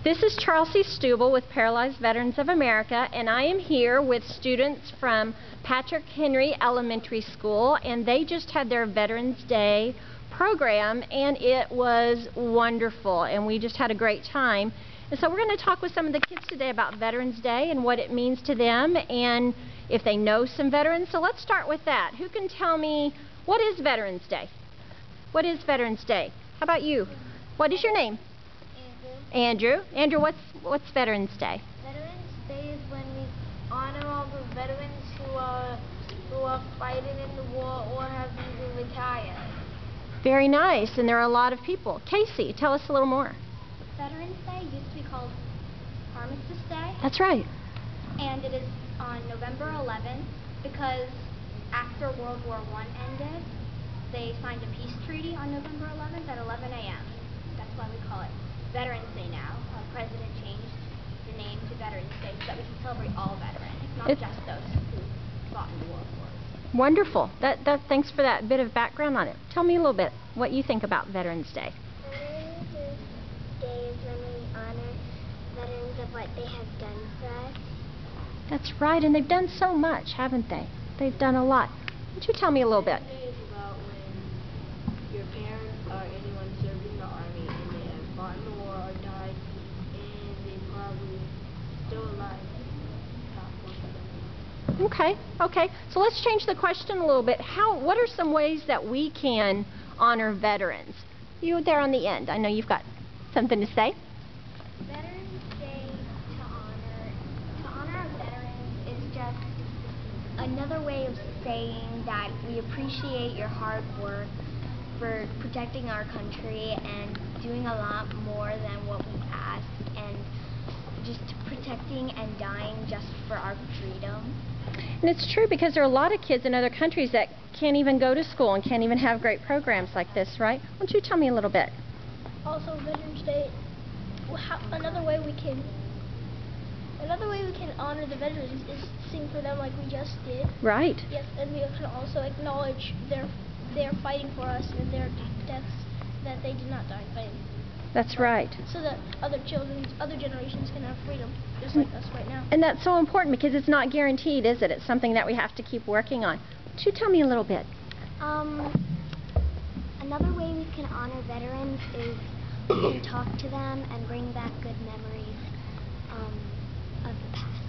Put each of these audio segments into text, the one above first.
This is Charles C. Stubel with Paralyzed Veterans of America, and I am here with students from Patrick Henry Elementary School, and they just had their Veterans Day program, and it was wonderful, and we just had a great time. And so we're going to talk with some of the kids today about Veterans Day and what it means to them, and if they know some veterans. So let's start with that. Who can tell me, what is Veterans Day? What is Veterans Day? How about you? What is your name? Andrew. Andrew, what's Veterans Day? Veterans Day is when we honor all the veterans who are fighting in the war or have even retired. Very nice, and there are a lot of people. Casey, tell us a little more. Veterans Day used to be called Armistice Day. That's right. And it is on November 11th because after World War I ended, they signed a peace treaty on November 11th at 11 a.m. That's why we call it Veterans Day now. Our president changed the name to Veterans Day so that we can celebrate all veterans, not just those who fought in the war. Wonderful. Thanks for that bit of background on it. Tell me a little bit what you think about Veterans Day. Veterans Day is when we honor veterans of what they have done for us. That's right, and they've done so much, haven't they? They've done a lot. Why don't you tell me a little bit? Veterans Day is about when your parents or anyone served in the army and they have fought in the war or died, and they probably still alive. Okay. So let's change the question a little bit. What are some ways that we can honor veterans? You there on the end. I know you've got something to say. Veterans Day to honor our veterans is just another way of saying that we appreciate your hard work for protecting our country and doing a lot more than what we ask, and just protecting and dying just for our freedom. And it's true, because there are a lot of kids in other countries that can't even go to school and can't even have great programs like this, right? Why don't you tell me a little bit? Also, Veterans Day, another way we can honor the veterans is sing for them like we just did. Right. Yes, and we can also acknowledge their fighting for us and their deaths, that they did not die fighting. That's right. So that other generations can have freedom, just like us right now. And that's so important, because it's not guaranteed, is it? It's something that we have to keep working on. Would you tell me a little bit? Another way we can honor veterans is we can talk to them and bring back good memories of the past.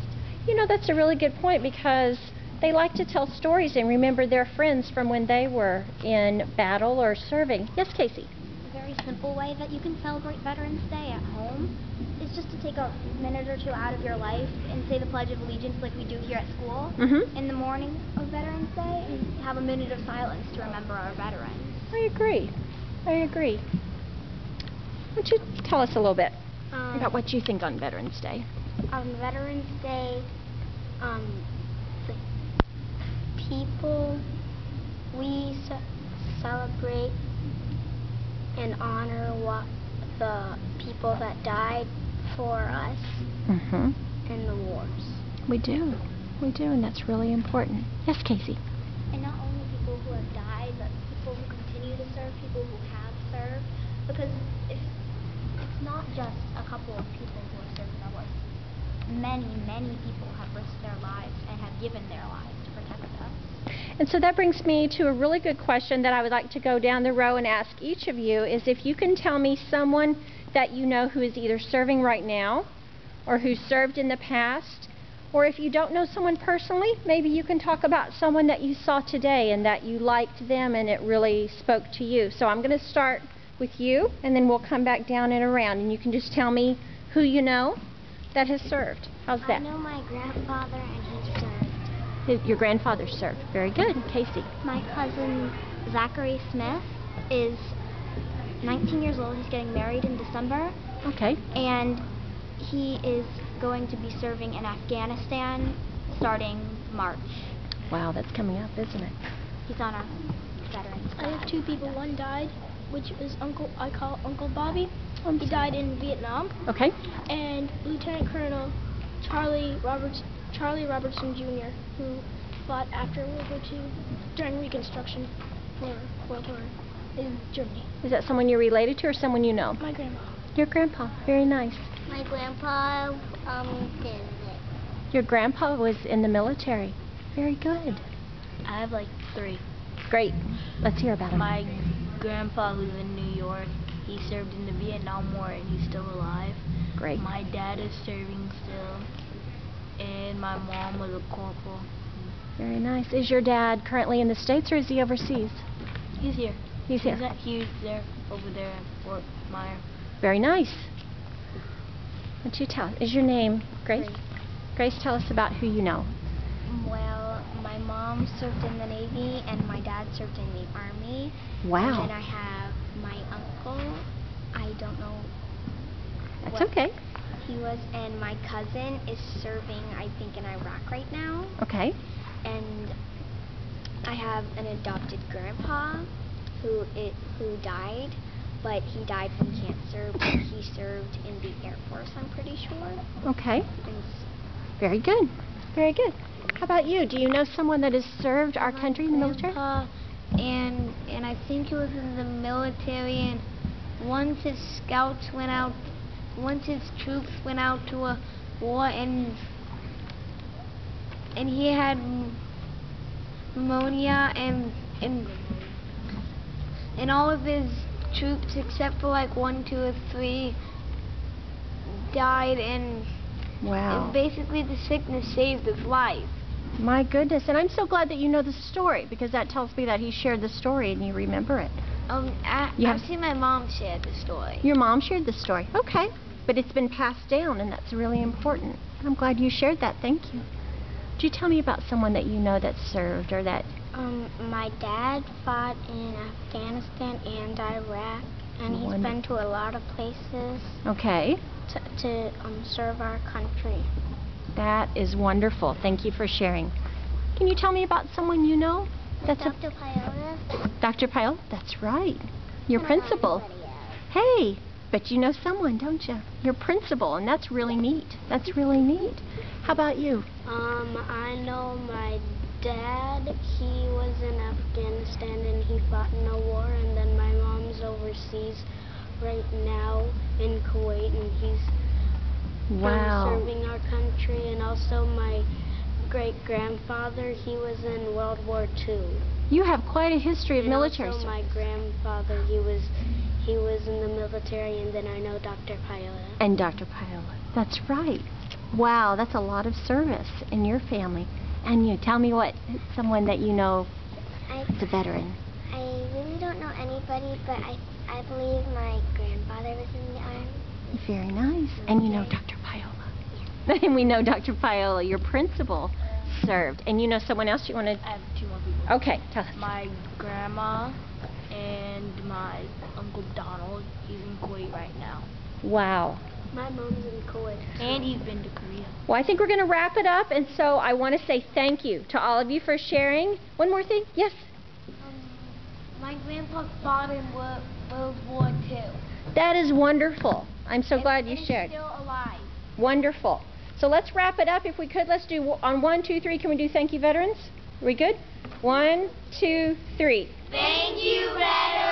You know, that's a really good point, because they like to tell stories and remember their friends from when they were in battle or serving. Yes, Casey? A very simple way that you can celebrate Veterans Day at home is just to take a minute or two out of your life and say the Pledge of Allegiance like we do here at school in the morning of Veterans Day, and have a minute of silence to remember our veterans. I agree. Why don't you tell us a little bit about what you think on Veterans Day? On Veterans Day, the people we celebrate and honor the people that died for us in the wars. We do, and that's really important. Yes, Casey? And not only people who have died, but people who continue to serve, people who have served, because it's not just a couple of people who have served in the wars. Many people have risked their lives and have given their lives to protect us. And so that brings me to a really good question that I would like to go down the row and ask each of you, is if you can tell me someone that you know who is either serving right now or who served in the past, or if you don't know someone personally, maybe you can talk about someone that you saw today and that you liked them and it really spoke to you. So I'm going to start with you, and then we'll come back down and around, and you can just tell me who you know that has served. How's that? I know my grandfather, and he served. Your grandfather served. Very good. Casey? My cousin Zachary Smith is 19 years old. He's getting married in December. Okay. And he is going to be serving in Afghanistan starting March. Wow, that's coming up, isn't it? He's on our veterans. I have two people. One died, which is I call Uncle Bobby. He died in Vietnam. Okay. And Lieutenant Colonel Charlie Robertson Jr., who fought after World War II during Reconstruction for World War in Germany. Is that someone you're related to or someone you know? My grandma. Your grandpa. Very nice. My grandpa did it. Your grandpa was in the military. Very good. I have like 3. Great. Let's hear about him. My grandpa, who's in New York, he served in the Vietnam War and he's still alive. Great. My dad is serving still, and my mom was a corporal. Very nice. Is your dad currently in the States or is he overseas? He's here. He's here. He's there, over there at Fort Myer. Very nice. Why don't you tell? Is your name Grace? Grace, tell us about who you know. Well, my mom served in the Navy and my dad served in the Army. Wow. And then I have my uncle. I don't know. That's okay. He was, and my cousin is serving, I think, in Iraq right now. Okay. And I have an adopted grandpa who died, but he died from cancer, but he served in the Air Force, I'm pretty sure. Okay. And Very good. Very good. How about you? Do you know someone that has served our country in the military? And I think he was in the military, and once his troops went out to a war, and he had pneumonia, and all of his troops except for like 1, 2, or 3 died, and Wow. basically the sickness saved his life. My goodness. And I'm so glad that you know the story, because that tells me that he shared the story and you remember it. Actually, my mom shared the story. Your mom shared the story. Okay. But it's been passed down, and that's really important. I'm glad you shared that. Thank you. Could you tell me about someone that you know that served or that... My dad fought in Afghanistan and Iraq, and he's been to a lot of places Okay. to serve our country. That is wonderful. Thank you for sharing. Can you tell me about someone you know? That's Dr. Paola. Dr. Pyle? That's right. Your principal. Hey, but you know someone, don't you? Your principal, and that's really neat. That's really neat. How about you? I know my dad. He was in Afghanistan and he fought in a war, and then my mom's overseas right now in Kuwait, and he's serving our country. And also my great-grandfather, he was in World War II. You have quite a history of And military also service. my grandfather, he was in the military, and then I know Dr. Paola. And Dr. Paola. That's right. Wow, that's a lot of service in your family. And you, tell me what, someone that you know is a veteran. I really don't know anybody, but I believe my grandfather was in the Army. Very nice. And you know Dr. Paola. And we know Dr. Paola, your principal, served. And you know someone else you want to... I have 2 more people. Okay, tell us. My grandma and my Uncle Donald. He's in Kuwait right now. Wow. My mom's in Kuwait. And he's been to Korea. Well, I think we're going to wrap it up, and so I want to say thank you to all of you for sharing. One more thing? Yes? My grandpa fought in World War II. That is wonderful. I'm so glad you He's shared. still alive. Wonderful. So let's wrap it up. If we could, let's do on 1, 2, 3. Can we do thank you, veterans? Are we good? 1, 2, 3. Thank you, veterans.